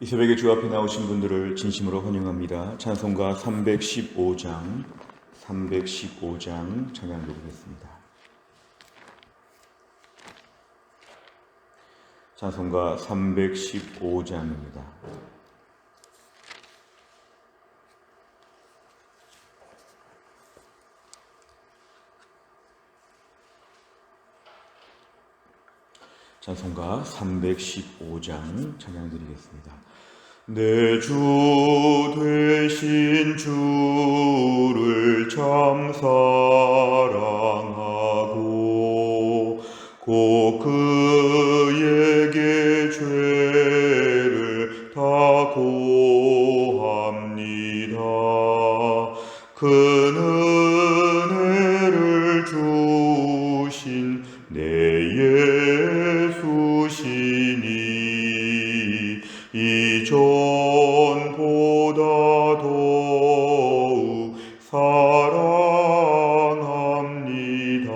이 새벽에 주 앞에 나오신 분들을 진심으로 환영합니다. 찬송가 315장 찬양 드리겠습니다. 찬송가 315장입니다. 찬송가 315장 찬양 드리겠습니다. 내 주 되신 주를 참 사랑하고 곧 그에게 죄를 다 고합니다. 큰 은혜를 주신 내 예수시니 이전보다 더욱 사랑합니다.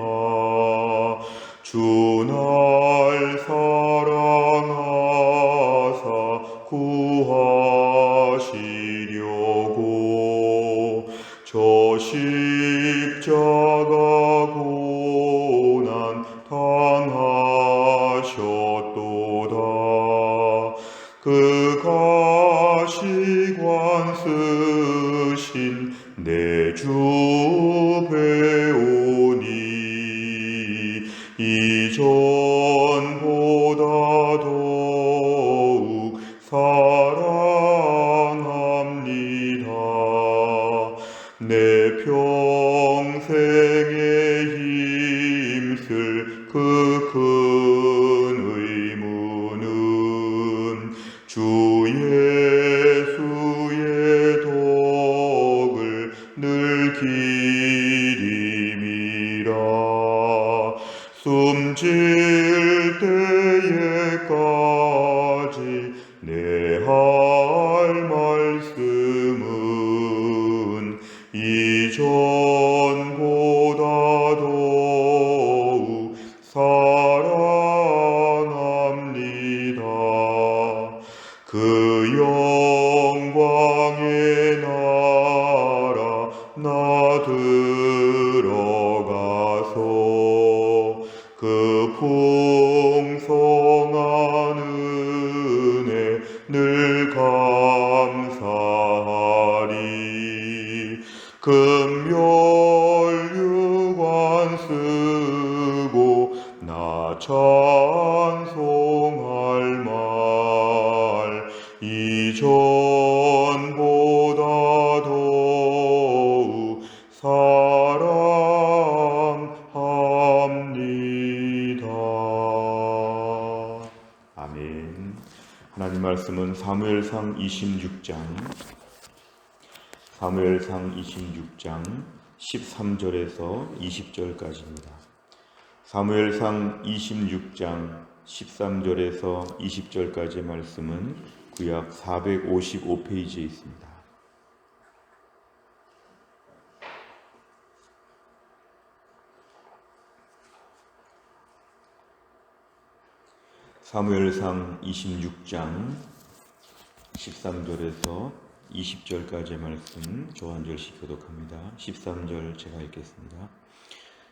주 날 사랑하사 구하시려고 저 십자가 고난 당하셨도다. 그 가시관 쓰신 내 주 배우니 이전보다 더욱 사랑합니다. 내 평생에 힘쓸 그 큰 의무는 주 예수의 덕을 늘 기림이라. 숨질 때에까지 내 할 말씀은 이전보다 더욱 사랑합니다. 그 영광의 나라 나 들어가서 그 풍성한 은혜 늘 감사하리. 금멸유관 쓰고 나 찬송할 말 이전보다 더욱 사랑합니다. 아멘. 하나님 말씀은 사무엘상 26장 13절에서 20절까지입니다. 사무엘상 26장 13절에서 20절까지의 말씀은 구약 455페이지에 있습니다. 사무엘상 26장 13절에서 20절까지의 말씀 저 한 절씩 교독합니다. 13절 제가 읽겠습니다.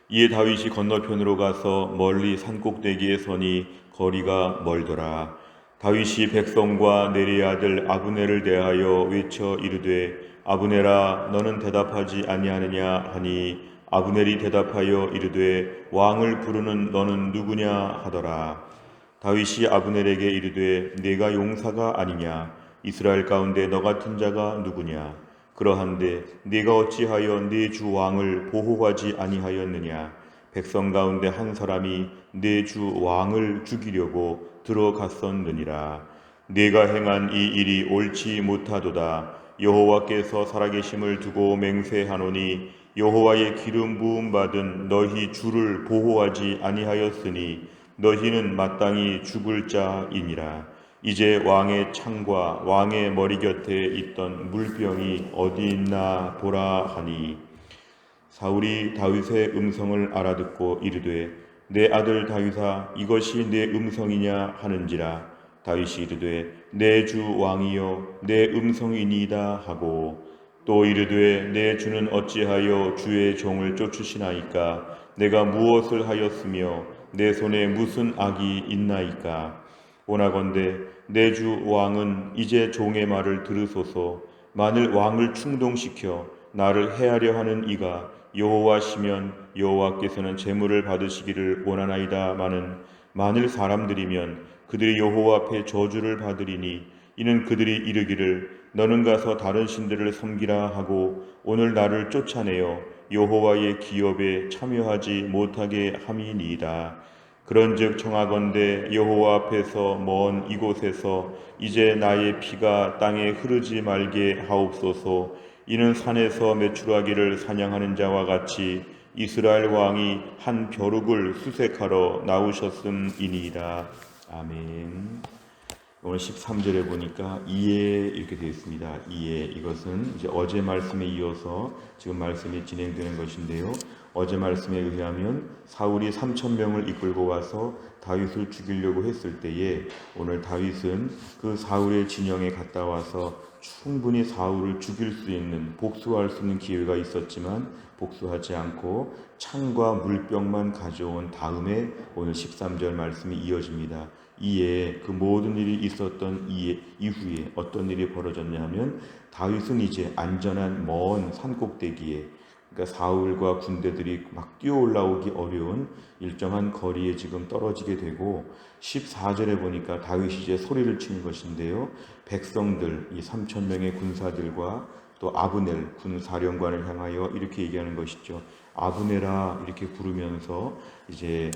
이에 다윗이 건너편으로 가서 멀리 산꼭대기에 서니 거리가 멀더라. 다윗이 백성과 네리의 아들 아브넬을 대하여 외쳐 이르되 아브넬아 너는 대답하지 아니하느냐 하니 아브넬이 대답하여 이르되 왕을 부르는 너는 누구냐 하더라. 다윗이 아브넬에게 이르되 네가 용사가 아니냐? 이스라엘 가운데 너 같은 자가 누구냐? 그러한데 네가 어찌하여 네 주 왕을 보호하지 아니하였느냐? 백성 가운데 한 사람이 네 주 왕을 죽이려고 들어갔었느니라. 네가 행한 이 일이 옳지 못하도다. 여호와께서 살아계심을 두고 맹세하노니 여호와의 기름 부음 받은 너희 주를 보호하지 아니하였으니 너희는 마땅히 죽을 자이니라. 이제 왕의 창과 왕의 머리 곁에 있던 물병이 어디 있나 보라 하니 사울이 다윗의 음성을 알아듣고 이르되 내 아들 다윗아 이것이 내 음성이냐 하는지라. 다윗이 이르되 내 주 왕이여 내 음성이니이다 하고 또 이르되 내 주는 어찌하여 주의 종을 쫓으시나이까 내가 무엇을 하였으며 내 손에 무슨 악이 있나이까 원하건대 내 주 왕은 이제 종의 말을 들으소서 만일 왕을 충동시켜 나를 해하려 하는 이가 여호와시면 여호와께서는 제물을 받으시기를 원하나이다마는 만일 사람들이면 그들이 여호와 앞에 저주를 받으리니 이는 그들이 이르기를 너는 가서 다른 신들을 섬기라 하고 오늘 나를 쫓아내어 여호와의 기업에 참여하지 못하게 함이니이다. 그런즉 청하건대 여호와 앞에서 먼 이곳에서 이제 나의 피가 땅에 흐르지 말게 하옵소서. 이는 산에서 메추라기를 사냥하는 자와 같이 이스라엘 왕이 한 벼룩을 수색하러 나오셨음이니이다. 아멘. 오늘 13절에 보니까 이에 이렇게 되어 있습니다. 이에 이것은 이제 어제 말씀에 이어서 지금 말씀이 진행되는 것인데요. 어제 말씀에 의하면 사울이 3,000명을 이끌고 와서 다윗을 죽이려고 했을 때에 오늘 다윗은 그 사울의 진영에 갔다 와서 충분히 사울을 죽일 수 있는 복수할 수 있는 기회가 있었지만 복수하지 않고 창과 물병만 가져온 다음에 오늘 13절 말씀이 이어집니다. 이에 그 모든 일이 있었던 이후에 어떤 일이 벌어졌냐면 다윗은 이제 안전한 먼 산꼭대기에 그러니까 사울과 군대들이 막 뛰어 올라오기 어려운 일정한 거리에 지금 떨어지게 되고 14절에 보니까 다윗이 이제 소리를 치는 것인데요. 백성들 이 3,000명의 군사들과 또 아브넬 군사령관을 향하여 이렇게 얘기하는 것이죠. 아브넬아 이렇게 부르면서 이제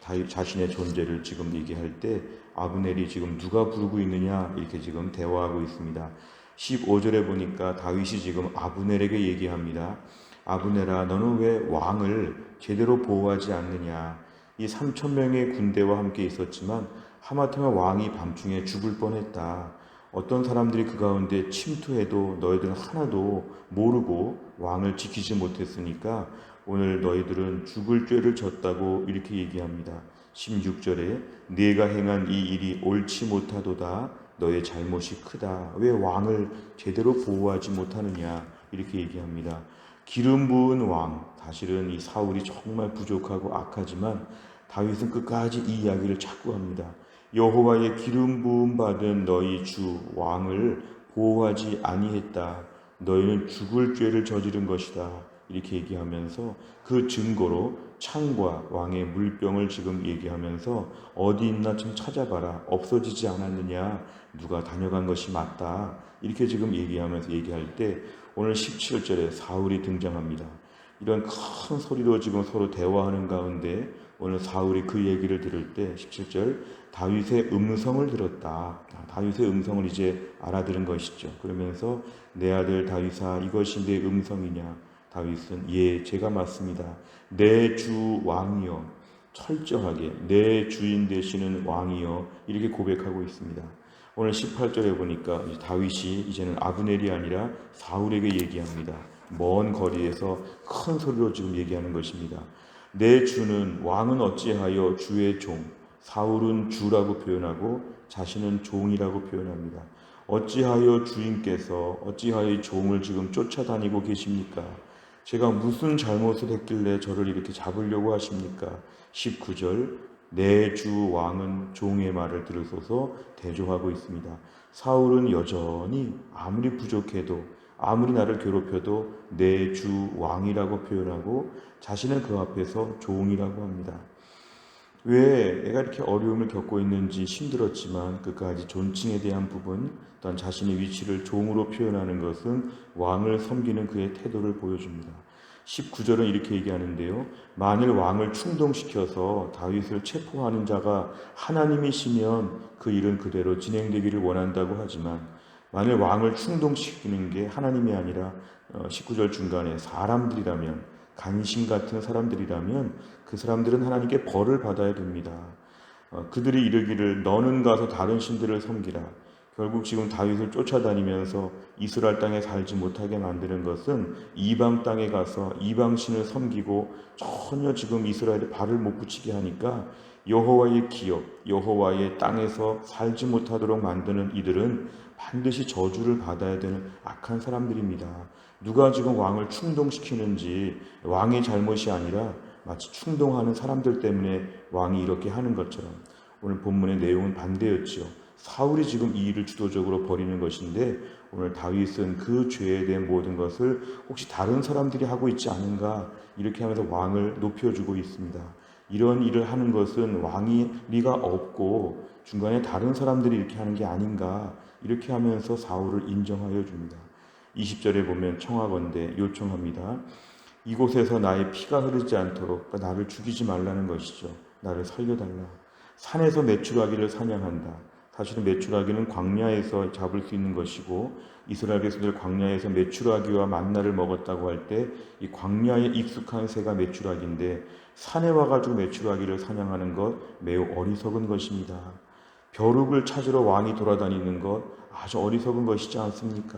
다윗 자신의 존재를 지금 얘기할 때 아브넬이 지금 누가 부르고 있느냐 이렇게 지금 대화하고 있습니다. 15절에 보니까 다윗이 지금 아브넬에게 얘기합니다. 아브넬아 너는 왜 왕을 제대로 보호하지 않느냐. 이 3,000명의 군대와 함께 있었지만 하마터면 왕이 밤중에 죽을 뻔했다. 어떤 사람들이 그 가운데 침투해도 너희들은 하나도 모르고 왕을 지키지 못했으니까 오늘 너희들은 죽을 죄를 졌다고 이렇게 얘기합니다. 16절에 네가 행한 이 일이 옳지 못하도다. 너의 잘못이 크다. 왜 왕을 제대로 보호하지 못하느냐 이렇게 얘기합니다. 기름 부은 왕, 사실은 이 사울이 정말 부족하고 악하지만 다윗은 끝까지 이 이야기를 자꾸 합니다. 여호와의 기름 부음 받은 너희 주 왕을 보호하지 아니했다. 너희는 죽을 죄를 저지른 것이다. 이렇게 얘기하면서 그 증거로 창과 왕의 물병을 지금 얘기하면서 어디 있나 좀 찾아봐라. 없어지지 않았느냐. 누가 다녀간 것이 맞다. 이렇게 지금 얘기하면서 얘기할 때 오늘 17절에 사울이 등장합니다. 이런 큰 소리로 지금 서로 대화하는 가운데 오늘 사울이 그 얘기를 들을 때 17절 다윗의 음성을 들었다. 다윗의 음성을 이제 알아들은 것이죠. 그러면서 내 아들 다윗아 이것이 내 음성이냐. 다윗은 예 제가 맞습니다. 내 주 왕이여 철저하게 내 주인 되시는 왕이여 이렇게 고백하고 있습니다. 오늘 18절에 보니까 다윗이 이제는 아브넬이 아니라 사울에게 얘기합니다. 먼 거리에서 큰 소리로 지금 얘기하는 것입니다. 내 주는 왕은 어찌하여 주의 종 사울은 주라고 표현하고 자신은 종이라고 표현합니다. 어찌하여 주인께서 어찌하여 종을 지금 쫓아다니고 계십니까? 제가 무슨 잘못을 했길래 저를 이렇게 잡으려고 하십니까? 19절 내 주 왕은 종의 말을 들으소서 대조하고 있습니다. 사울은 여전히 아무리 부족해도 아무리 나를 괴롭혀도 내 주 왕이라고 표현하고 자신은 그 앞에서 종이라고 합니다. 왜 내가 이렇게 어려움을 겪고 있는지 힘들었지만 끝까지 존칭에 대한 부분 또한 자신의 위치를 종으로 표현하는 것은 왕을 섬기는 그의 태도를 보여줍니다. 19절은 이렇게 얘기하는데요. 만일 왕을 충동시켜서 다윗을 체포하는 자가 하나님이시면 그 일은 그대로 진행되기를 원한다고 하지만 만일 왕을 충동시키는 게 하나님이 아니라 19절 중간에 사람들이라면 간신 같은 사람들이라면 그 사람들은 하나님께 벌을 받아야 됩니다. 그들이 이르기를 너는 가서 다른 신들을 섬기라. 결국 지금 다윗을 쫓아다니면서 이스라엘 땅에 살지 못하게 만드는 것은 이방 땅에 가서 이방 신을 섬기고 전혀 지금 이스라엘에 발을 못 붙이게 하니까 여호와의 기업, 여호와의 땅에서 살지 못하도록 만드는 이들은 반드시 저주를 받아야 되는 악한 사람들입니다. 누가 지금 왕을 충동시키는지 왕의 잘못이 아니라 마치 충동하는 사람들 때문에 왕이 이렇게 하는 것처럼 오늘 본문의 내용은 반대였지요. 사울이 지금 이 일을 주도적으로 벌이는 것인데 오늘 다윗은 그 죄에 대한 모든 것을 혹시 다른 사람들이 하고 있지 않은가 이렇게 하면서 왕을 높여주고 있습니다. 이런 일을 하는 것은 왕이 리가 없고 중간에 다른 사람들이 이렇게 하는 게 아닌가 이렇게 하면서 사울을 인정하여 줍니다. 20절에 보면 청하건대 요청합니다. 이곳에서 나의 피가 흐르지 않도록 나를 죽이지 말라는 것이죠. 나를 살려달라. 산에서 메추라기를 사냥한다. 사실은 메추라기는 광야에서 잡을 수 있는 것이고 이스라엘 백성들 광야에서 메추라기와 만나를 먹었다고 할 때 이 광야에 익숙한 새가 메추라기인데 산에 와가지고 메추라기를 사냥하는 것 매우 어리석은 것입니다. 벼룩을 찾으러 왕이 돌아다니는 것 아주 어리석은 것이지 않습니까?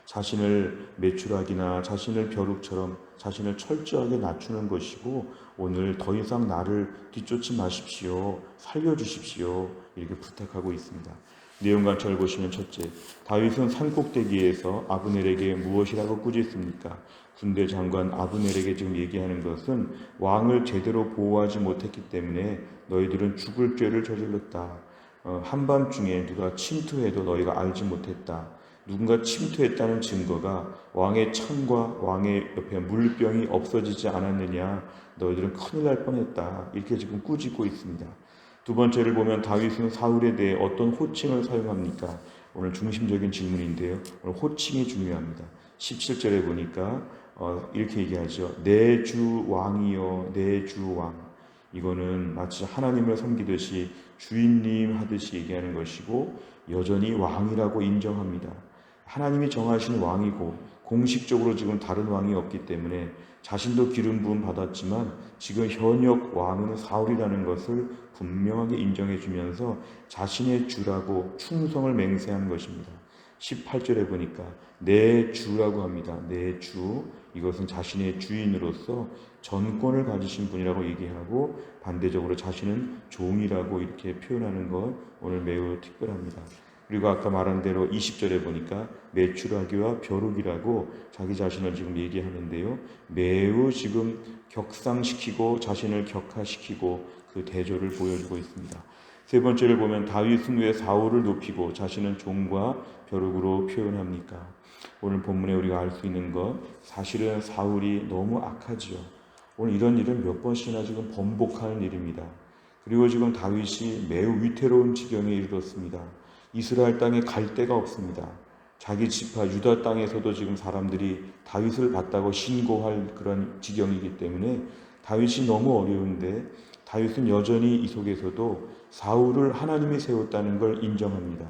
자신을 메추라기나 자신을 벼룩처럼 자신을 철저하게 낮추는 것이고 오늘 더 이상 나를 뒤쫓지 마십시오. 살려주십시오. 이렇게 부탁하고 있습니다. 내용 관찰을 보시면 첫째, 다윗은 산꼭대기에서 아브넬에게 무엇이라고 꾸짖습니까? 군대 장관 아브넬에게 지금 얘기하는 것은 왕을 제대로 보호하지 못했기 때문에 너희들은 죽을 죄를 저질렀다. 한밤중에 누가 침투해도 너희가 알지 못했다. 누군가 침투했다는 증거가 왕의 창과 왕의 옆에 물병이 없어지지 않았느냐. 너희들은 큰일 날 뻔했다. 이렇게 지금 꾸짖고 있습니다. 두 번째를 보면 다윗은 사울에 대해 어떤 호칭을 사용합니까? 오늘 중심적인 질문인데요. 오늘 호칭이 중요합니다. 17절에 보니까 이렇게 얘기하죠. 내 주 왕이여 내 주 왕. 이거는 마치 하나님을 섬기듯이 주인님 하듯이 얘기하는 것이고 여전히 왕이라고 인정합니다. 하나님이 정하신 왕이고 공식적으로 지금 다른 왕이 없기 때문에 자신도 기름 부음 받았지만 지금 현역 왕은 사울이라는 것을 분명하게 인정해 주면서 자신의 주라고 충성을 맹세하는 것입니다. 18절에 보니까 내 주라고 합니다. 내 주. 이것은 자신의 주인으로서 전권을 가지신 분이라고 얘기하고 반대적으로 자신은 종이라고 이렇게 표현하는 것 오늘 매우 특별합니다. 그리고 아까 말한 대로 20절에 보니까 메추라기와 벼룩이라고 자기 자신을 지금 얘기하는데요. 매우 지금 격상시키고 자신을 격하시키고 그 대조를 보여주고 있습니다. 세 번째를 보면 다윗은 왜 사울을 높이고 자신은 종과 벼룩으로 표현합니까? 오늘 본문에 우리가 알 수 있는 것 사실은 사울이 너무 악하지요. 오늘 이런 일은 몇 번씩이나 지금 번복하는 일입니다. 그리고 지금 다윗이 매우 위태로운 지경에 이르렀습니다. 이스라엘 땅에 갈 데가 없습니다. 자기 지파 유다 땅에서도 지금 사람들이 다윗을 봤다고 신고할 그런 지경이기 때문에 다윗이 너무 어려운데 다윗은 여전히 이 속에서도 사울을 하나님이 세웠다는 걸 인정합니다.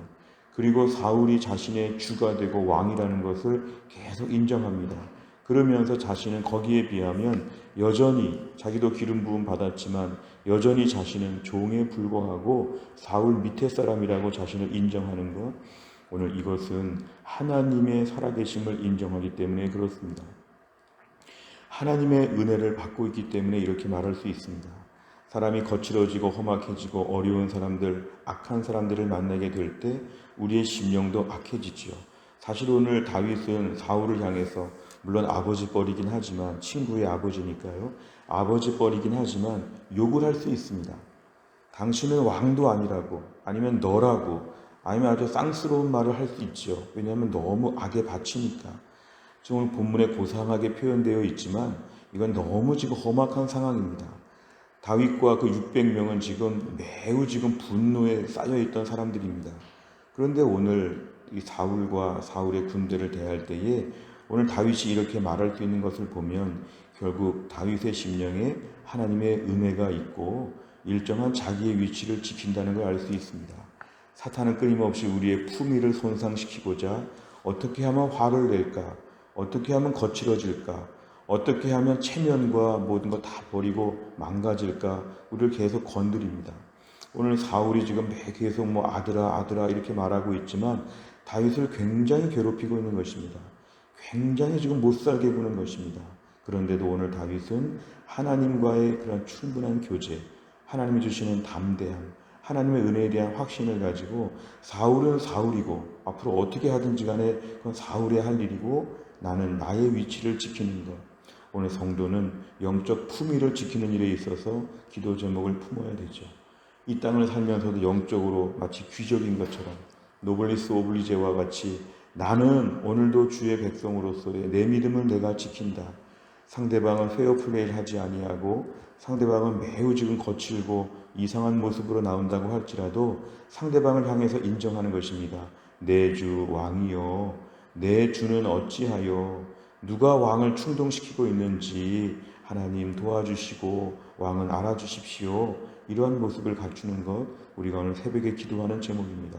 그리고 사울이 자신의 주가 되고 왕이라는 것을 계속 인정합니다. 그러면서 자신은 거기에 비하면 여전히 자기도 기름 부음 받았지만 여전히 자신은 종에 불과하고 사울 밑에 사람이라고 자신을 인정하는 것 오늘 이것은 하나님의 살아계심을 인정하기 때문에 그렇습니다. 하나님의 은혜를 받고 있기 때문에 이렇게 말할 수 있습니다. 사람이 거칠어지고 험악해지고 어려운 사람들, 악한 사람들을 만나게 될 때 우리의 심령도 악해지지요. 사실 오늘 다윗은 사울을 향해서 물론 아버지 뻘이긴 하지만 친구의 아버지니까요. 아버지 뻘이긴 하지만 욕을 할 수 있습니다. 당신은 왕도 아니라고 아니면 너라고 아니면 아주 쌍스러운 말을 할 수 있죠. 왜냐하면 너무 악에 바치니까. 지금 오늘 본문에 고상하게 표현되어 있지만 이건 너무 지금 험악한 상황입니다. 다윗과 그 600명은 지금 매우 지금 분노에 쌓여있던 사람들입니다. 그런데 오늘 이 사울과 사울의 군대를 대할 때에 오늘 다윗이 이렇게 말할 수 있는 것을 보면 결국 다윗의 심령에 하나님의 은혜가 있고 일정한 자기의 위치를 지킨다는 걸 알 수 있습니다. 사탄은 끊임없이 우리의 품위를 손상시키고자 어떻게 하면 화를 낼까? 어떻게 하면 거칠어질까? 어떻게 하면 체면과 모든 거 다 버리고 망가질까? 우리를 계속 건드립니다. 오늘 사울이 지금 계속 아들아 이렇게 말하고 있지만 다윗을 굉장히 괴롭히고 있는 것입니다. 굉장히 지금 못살게 구는 것입니다. 그런데도 오늘 다윗은 하나님과의 그런 충분한 교제, 하나님이 주시는 담대함, 하나님의 은혜에 대한 확신을 가지고 사울은 사울이고 앞으로 어떻게 하든지 간에 그건 사울의 할 일이고 나는 나의 위치를 지키는 것. 오늘 성도는 영적 품위를 지키는 일에 있어서 기도 제목을 품어야 되죠. 이 땅을 살면서도 영적으로 마치 귀족인 것처럼 노블리스 오블리제와 같이 나는 오늘도 주의 백성으로서의 내 믿음을 내가 지킨다. 상대방은 페어플레이를 하지 아니하고 상대방은 매우 지금 거칠고 이상한 모습으로 나온다고 할지라도 상대방을 향해서 인정하는 것입니다. 내 주 왕이요, 내 주는 어찌하여 누가 왕을 충동시키고 있는지 하나님 도와주시고 왕은 알아주십시오. 이러한 모습을 갖추는 것, 우리가 오늘 새벽에 기도하는 제목입니다.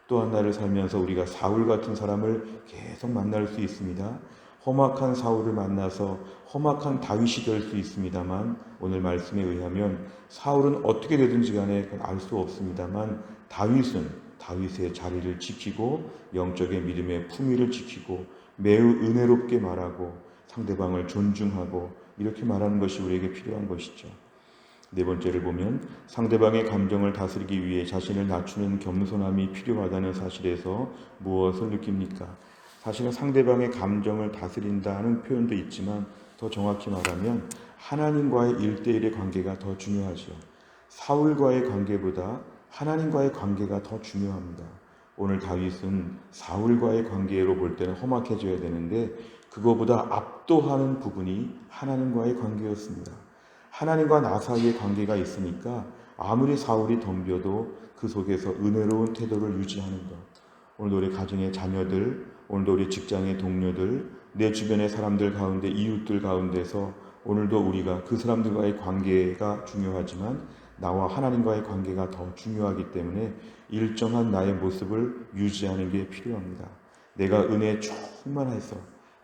또 한 날을 살면서 우리가 사울 같은 사람을 계속 만날 수 있습니다. 험악한 사울을 만나서 험악한 다윗이 될 수 있습니다만 오늘 말씀에 의하면 사울은 어떻게 되든지 간에 알 수 없습니다만 다윗은 다윗의 자리를 지키고 영적인 믿음의 품위를 지키고 매우 은혜롭게 말하고 상대방을 존중하고 이렇게 말하는 것이 우리에게 필요한 것이죠. 네 번째를 보면 상대방의 감정을 다스리기 위해 자신을 낮추는 겸손함이 필요하다는 사실에서 무엇을 느낍니까? 사실은 상대방의 감정을 다스린다는 표현도 있지만 더 정확히 말하면 하나님과의 1대1의 관계가 더 중요하죠. 사울과의 관계보다 하나님과의 관계가 더 중요합니다. 오늘 다윗은 사울과의 관계로 볼 때는 험악해져야 되는데 그거보다 압도하는 부분이 하나님과의 관계였습니다. 하나님과 나 사이의 관계가 있으니까 아무리 사울이 덤벼도 그 속에서 은혜로운 태도를 유지하는 것. 오늘도 우리 가정의 자녀들, 오늘도 우리 직장의 동료들, 내 주변의 사람들 가운데 이웃들 가운데서 오늘도 우리가 그 사람들과의 관계가 중요하지만 나와 하나님과의 관계가 더 중요하기 때문에 일정한 나의 모습을 유지하는 게 필요합니다. 내가 은혜에 충만해서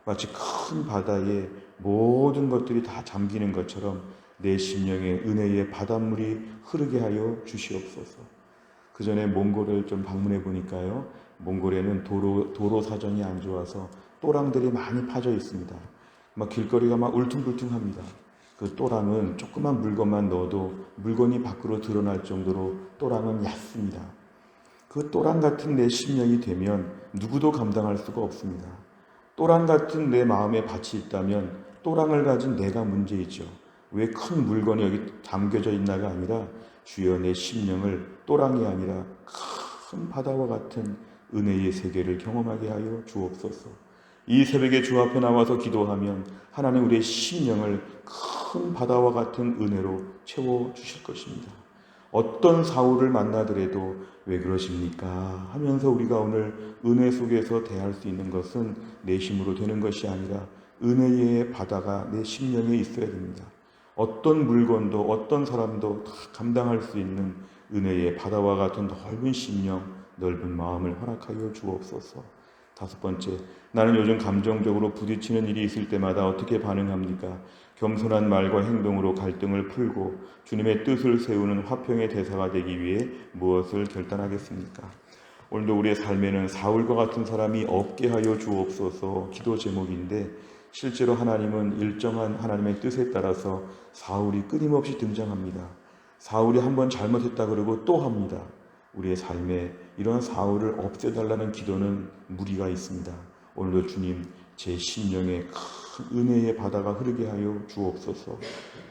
마치 큰 바다에 모든 것들이 다 잠기는 것처럼 내 심령에 은혜의 바닷물이 흐르게 하여 주시옵소서. 그 전에 몽골을 좀 방문해 보니까요. 몽골에는 도로 사정이 안 좋아서 또랑들이 많이 파져 있습니다. 막 길거리가 막 울퉁불퉁합니다. 그 또랑은 조그만 물건만 넣어도 물건이 밖으로 드러날 정도로 또랑은 얕습니다. 그 또랑 같은 내 심령이 되면 누구도 감당할 수가 없습니다. 또랑 같은 내 마음에 밭이 있다면 또랑을 가진 내가 문제이죠. 왜 큰 물건이 여기 담겨져 있나가 아니라 주여 내 심령을 또랑이 아니라 큰 바다와 같은 은혜의 세계를 경험하게 하여 주옵소서. 이 새벽에 주 앞에 나와서 기도하면 하나님 우리의 심령을 큰 바다와 같은 은혜로 채워주실 것입니다. 어떤 사울을 만나더라도 왜 그러십니까? 하면서 우리가 오늘 은혜 속에서 대할 수 있는 것은 내 힘으로 되는 것이 아니라 은혜의 바다가 내 심령에 있어야 됩니다. 어떤 물건도 어떤 사람도 다 감당할 수 있는 은혜의 바다와 같은 넓은 심령, 넓은 마음을 허락하여 주옵소서. 다섯 번째, 나는 요즘 감정적으로 부딪히는 일이 있을 때마다 어떻게 반응합니까? 겸손한 말과 행동으로 갈등을 풀고 주님의 뜻을 세우는 화평의 대사가 되기 위해 무엇을 결단하겠습니까? 오늘도 우리의 삶에는 사울과 같은 사람이 없게 하여 주옵소서 기도 제목인데 실제로 하나님은 일정한 하나님의 뜻에 따라서 사울이 끊임없이 등장합니다. 사울이 한번 잘못했다 그러고 또 합니다. 우리의 삶에 이런 사울을 없애달라는 기도는 무리가 있습니다. 오늘도 주님 제 심령에 큰 은혜의 바다가 흐르게 하여 주옵소서.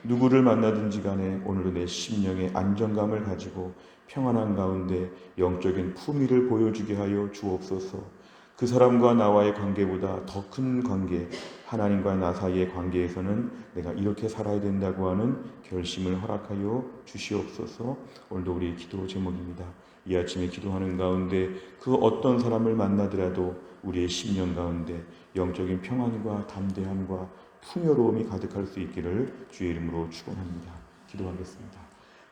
누구를 만나든지 간에 오늘도 내 심령에 안정감을 가지고 평안한 가운데 영적인 품위를 보여주게 하여 주옵소서. 그 사람과 나와의 관계보다 더 큰 관계, 하나님과 나 사이의 관계에서는 내가 이렇게 살아야 된다고 하는 결심을 허락하여 주시옵소서. 오늘도 우리 기도 제목입니다. 이 아침에 기도하는 가운데 그 어떤 사람을 만나더라도 우리의 심령 가운데 영적인 평안과 담대함과 풍요로움이 가득할 수 있기를 주의 이름으로 축원합니다. 기도하겠습니다.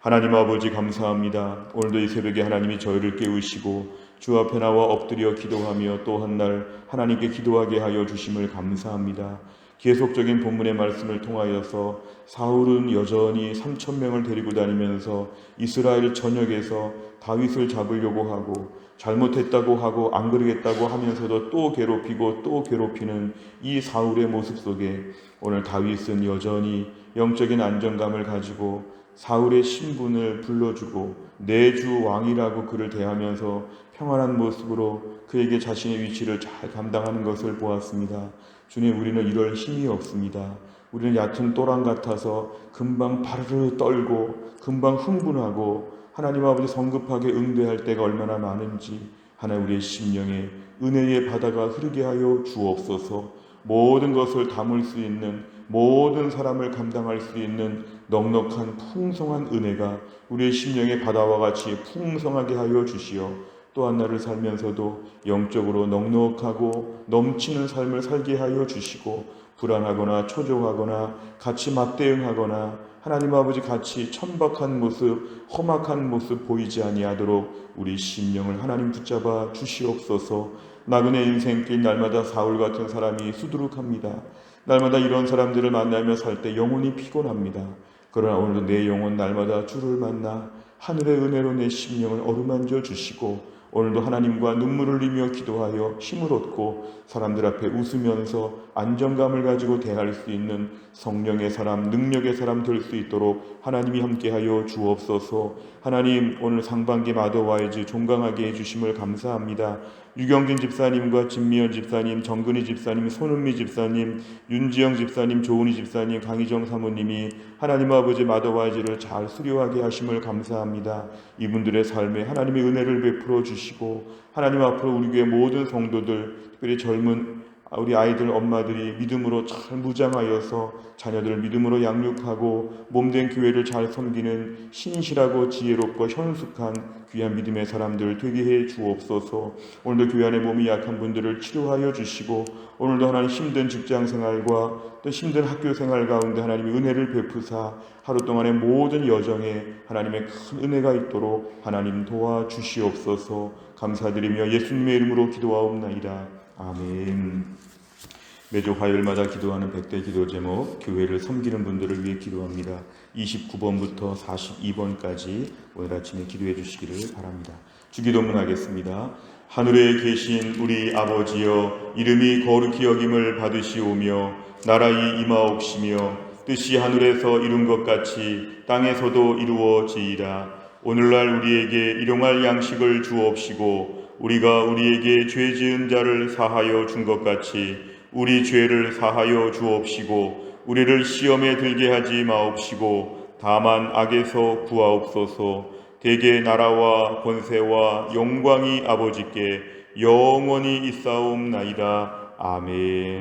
하나님 아버지 감사합니다. 오늘도 이 새벽에 하나님이 저희를 깨우시고 주 앞에 나와 엎드려 기도하며 또 한 날 하나님께 기도하게 하여 주심을 감사합니다. 계속적인 본문의 말씀을 통하여서 사울은 여전히 3,000명을 데리고 다니면서 이스라엘 전역에서 다윗을 잡으려고 하고 잘못했다고 하고 안 그러겠다고 하면서도 또 괴롭히고 또 괴롭히는 이 사울의 모습 속에 오늘 다윗은 여전히 영적인 안정감을 가지고 사울의 신분을 불러주고 내 주 왕이라고 그를 대하면서 평안한 모습으로 그에게 자신의 위치를 잘 감당하는 것을 보았습니다. 주님, 우리는 이럴 힘이 없습니다. 우리는 얕은 또랑 같아서 금방 바르르 떨고 금방 흥분하고 하나님 아버지 성급하게 응대할 때가 얼마나 많은지 하나님 우리의 심령에 은혜의 바다가 흐르게 하여 주옵소서. 모든 것을 담을 수 있는, 모든 사람을 감당할 수 있는 넉넉한 풍성한 은혜가 우리의 심령의 바다와 같이 풍성하게 하여 주시어 또한 나를 살면서도 영적으로 넉넉하고 넘치는 삶을 살게 하여 주시고 불안하거나 초조하거나 같이 맞대응하거나 하나님 아버지 같이 천박한 모습, 험악한 모습 보이지 아니하도록 우리 심령을 하나님 붙잡아 주시옵소서. 나그네 인생길 날마다 사울 같은 사람이 수두룩합니다. 날마다 이런 사람들을 만나며 살 때 영혼이 피곤합니다. 그러나 오늘도 내 영혼 날마다 주를 만나 하늘의 은혜로 내 심령을 어루만져 주시고 오늘도 하나님과 눈물을 흘리며 기도하여 힘을 얻고 사람들 앞에 웃으면서 안정감을 가지고 대할 수 있는 성령의 사람, 능력의 사람 될 수 있도록 하나님이 함께하여 주옵소서. 하나님, 오늘 상반기 마더와이즈 종강하게 해주심을 감사합니다. 유경진 집사님과 진미연 집사님, 정근희 집사님, 손은미 집사님, 윤지영 집사님, 조은희 집사님, 강희정 사모님이 하나님 아버지 마더와이즈를 잘 수료하게 하심을 감사합니다. 이분들의 삶에 하나님의 은혜를 베풀어 주시고 하나님 앞으로 우리 교회 모든 성도들, 특별히 젊은 우리 아이들 엄마들이 믿음으로 잘 무장하여서 자녀들을 믿음으로 양육하고 몸된 교회를 잘 섬기는 신실하고 지혜롭고 현숙한 귀한 믿음의 사람들 되게 해 주옵소서. 오늘도 교회 안에 몸이 약한 분들을 치료하여 주시고 오늘도 하나님 힘든 직장생활과 또 힘든 학교생활 가운데 하나님의 은혜를 베푸사 하루 동안의 모든 여정에 하나님의 큰 은혜가 있도록 하나님 도와주시옵소서. 감사드리며 예수님의 이름으로 기도하옵나이다. 아멘. 매주 화요일마다 기도하는 100대 기도 제목, 교회를 섬기는 분들을 위해 기도합니다. 29번부터 42번까지 오늘 아침에 기도해 주시기를 바랍니다. 주기도문 하겠습니다. 하늘에 계신 우리 아버지여, 이름이 거룩히 여김을 받으시오며 나라의 임하옵시며 뜻이 하늘에서 이룬 것 같이 땅에서도 이루어지이다. 오늘날 우리에게 일용할 양식을 주옵시고 우리가 우리에게 죄 지은 자를 사하여 준 것 같이 우리 죄를 사하여 주옵시고 우리를 시험에 들게 하지 마옵시고 다만 악에서 구하옵소서. 대개 나라와 권세와 영광이 아버지께 영원히 있사옵나이다. 아멘.